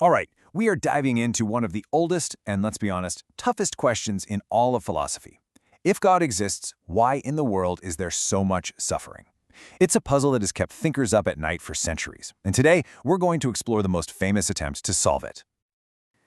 All right, we are diving into one of the oldest and, let's be honest, toughest questions in all of philosophy. If God exists, why in the world is there so much suffering? It's a puzzle that has kept thinkers up at night for centuries, and today we're going to explore the most famous attempt to solve it.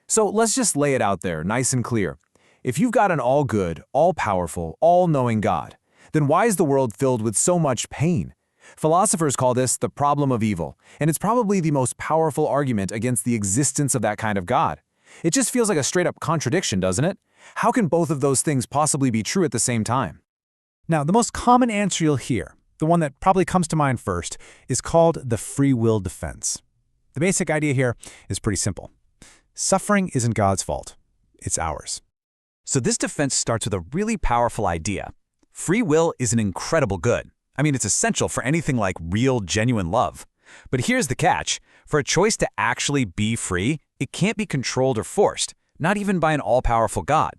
So let's just lay it out there, nice and clear. If you've got an all-good, all-powerful, all-knowing God, then why is the world filled with so much pain? Philosophers call this the problem of evil, and it's probably the most powerful argument against the existence of that kind of God. It just feels like a straight-up contradiction, doesn't it? How can both of those things possibly be true at the same time? Now, the most common answer you'll hear, the one that probably comes to mind first, is called the free will defense. The basic idea here is pretty simple. Suffering isn't God's fault. It's ours. So this defense starts with a really powerful idea. Free will is an incredible good. I mean, it's essential for anything like real, genuine love. But here's the catch. For a choice to actually be free, it can't be controlled or forced, not even by an all-powerful God.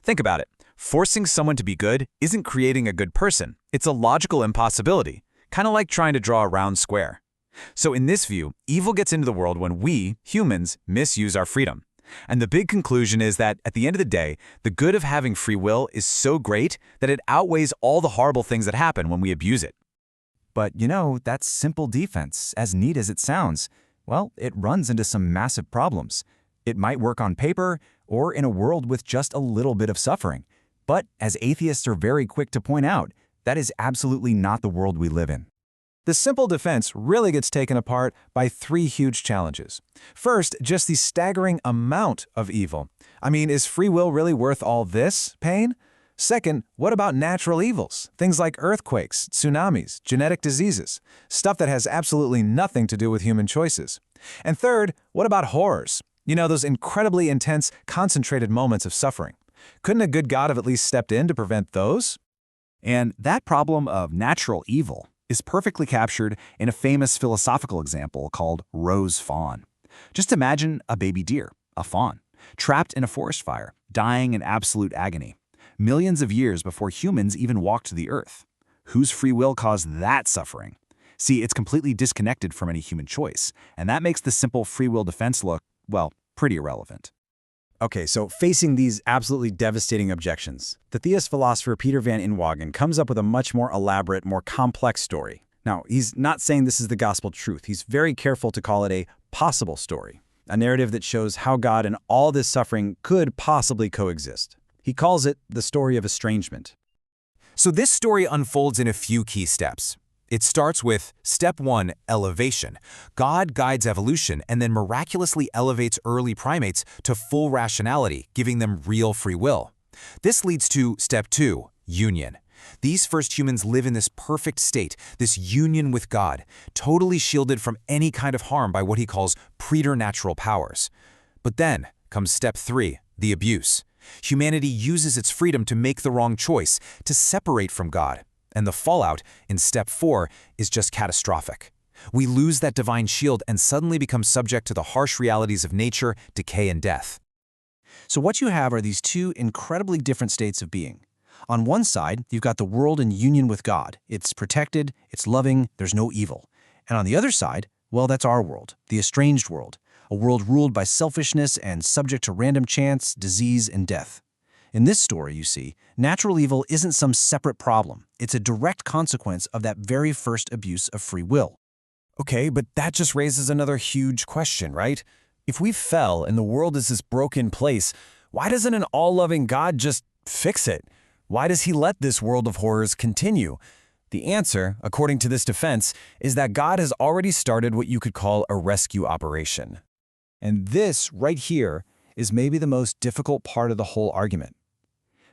Think about it. Forcing someone to be good isn't creating a good person. It's a logical impossibility, kind of like trying to draw a round square. So in this view, evil gets into the world when we, humans, misuse our freedom. And the big conclusion is that, at the end of the day, the good of having free will is so great that it outweighs all the horrible things that happen when we abuse it. But that simple defense, as neat as it sounds, well, it runs into some massive problems. It might work on paper or in a world with just a little bit of suffering. But as atheists are very quick to point out, that is absolutely not the world we live in. The simple defense really gets taken apart by three huge challenges. First, just the staggering amount of evil. I mean, is free will really worth all this pain? Second, what about natural evils? Things like earthquakes, tsunamis, genetic diseases, stuff that has absolutely nothing to do with human choices. And third, what about horrors? Those incredibly intense, concentrated moments of suffering. Couldn't a good God have at least stepped in to prevent those? And that problem of natural evil is perfectly captured in a famous philosophical example called Rose Fawn. Just imagine a baby deer, a fawn, trapped in a forest fire, dying in absolute agony, millions of years before humans even walked the earth. Whose free will caused that suffering? See, it's completely disconnected from any human choice, and that makes the simple free will defense look, well, pretty irrelevant. Okay, so facing these absolutely devastating objections, the theist philosopher Peter van Inwagen comes up with a much more elaborate, more complex story. Now, he's not saying this is the gospel truth. He's very careful to call it a possible story, a narrative that shows how God and all this suffering could possibly coexist. He calls it the story of estrangement. So this story unfolds in a few key steps. It starts with Step 1, elevation. God guides evolution and then miraculously elevates early primates to full rationality, giving them real free will. This leads to Step 2, union. These first humans live in this perfect state, this union with God, totally shielded from any kind of harm by what he calls preternatural powers. But then comes Step 3, the abuse. Humanity uses its freedom to make the wrong choice, to separate from God. And the fallout in Step 4 is just catastrophic. We lose that divine shield and suddenly become subject to the harsh realities of nature, decay, and death. So what you have are these two incredibly different states of being. On one side, you've got the world in union with God. It's protected, it's loving, there's no evil. And on the other side, well, that's our world, the estranged world, a world ruled by selfishness and subject to random chance, disease, and death. In this story, you see, natural evil isn't some separate problem. It's a direct consequence of that very first abuse of free will. Okay, but that just raises another huge question, right? If we fell and the world is this broken place, why doesn't an all-loving God just fix it? Why does he let this world of horrors continue? The answer, according to this defense, is that God has already started what you could call a rescue operation. And this, right here, is maybe the most difficult part of the whole argument.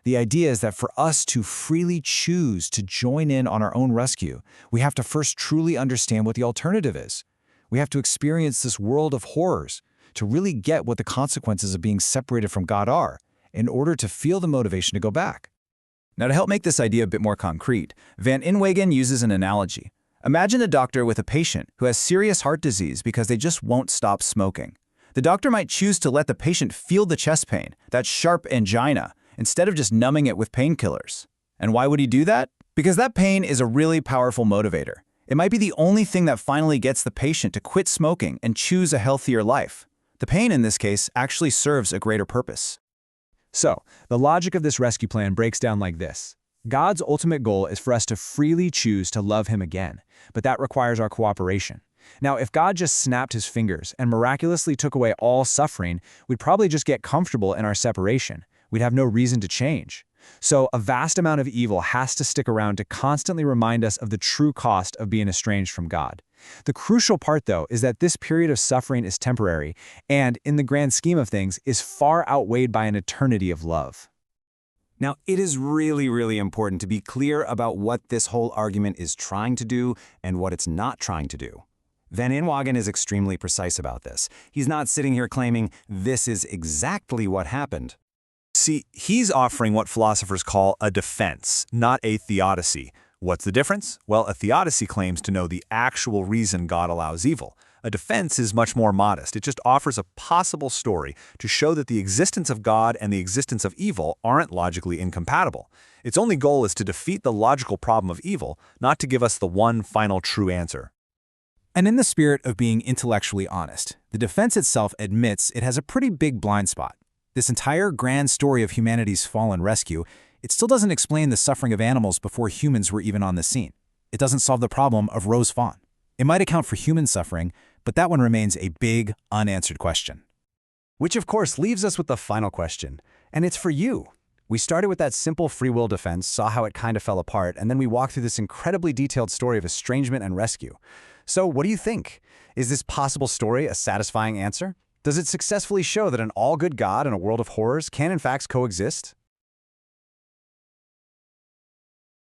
The idea is that for us to freely choose to join in on our own rescue, we have to first truly understand what the alternative is. We have to experience this world of horrors to really get what the consequences of being separated from God are, in order to feel the motivation to go back. Now, to help make this idea a bit more concrete, Van Inwagen uses an analogy. Imagine a doctor with a patient who has serious heart disease because they just won't stop smoking. The doctor might choose to let the patient feel the chest pain, that sharp angina, instead of just numbing it with painkillers. And why would he do that? Because that pain is a really powerful motivator. It might be the only thing that finally gets the patient to quit smoking and choose a healthier life. The pain in this case actually serves a greater purpose. So, the logic of this rescue plan breaks down like this. God's ultimate goal is for us to freely choose to love him again, but that requires our cooperation. Now, if God just snapped his fingers and miraculously took away all suffering, we'd probably just get comfortable in our separation. We'd have no reason to change. So, a vast amount of evil has to stick around to constantly remind us of the true cost of being estranged from God. The crucial part, though, is that this period of suffering is temporary and, in the grand scheme of things, is far outweighed by an eternity of love. Now, it is really important to be clear about what this whole argument is trying to do and what it's not trying to do. Van Inwagen is extremely precise about this. He's not sitting here claiming this is exactly what happened. See, he's offering what philosophers call a defense, not a theodicy. What's the difference? Well, a theodicy claims to know the actual reason God allows evil. A defense is much more modest. It just offers a possible story to show that the existence of God and the existence of evil aren't logically incompatible. Its only goal is to defeat the logical problem of evil, not to give us the one final true answer. And in the spirit of being intellectually honest, the defense itself admits it has a pretty big blind spot. This entire grand story of humanity's fall and rescue, it still doesn't explain the suffering of animals before humans were even on the scene. It doesn't solve the problem of Rose Fawn. It might account for human suffering, but that one remains a big, unanswered question. Which of course leaves us with the final question, and it's for you. We started with that simple free will defense, saw how it kind of fell apart, and then we walked through this incredibly detailed story of estrangement and rescue. So what do you think? Is this possible story a satisfying answer? Does it successfully show that an all-good God in a world of horrors can in fact coexist?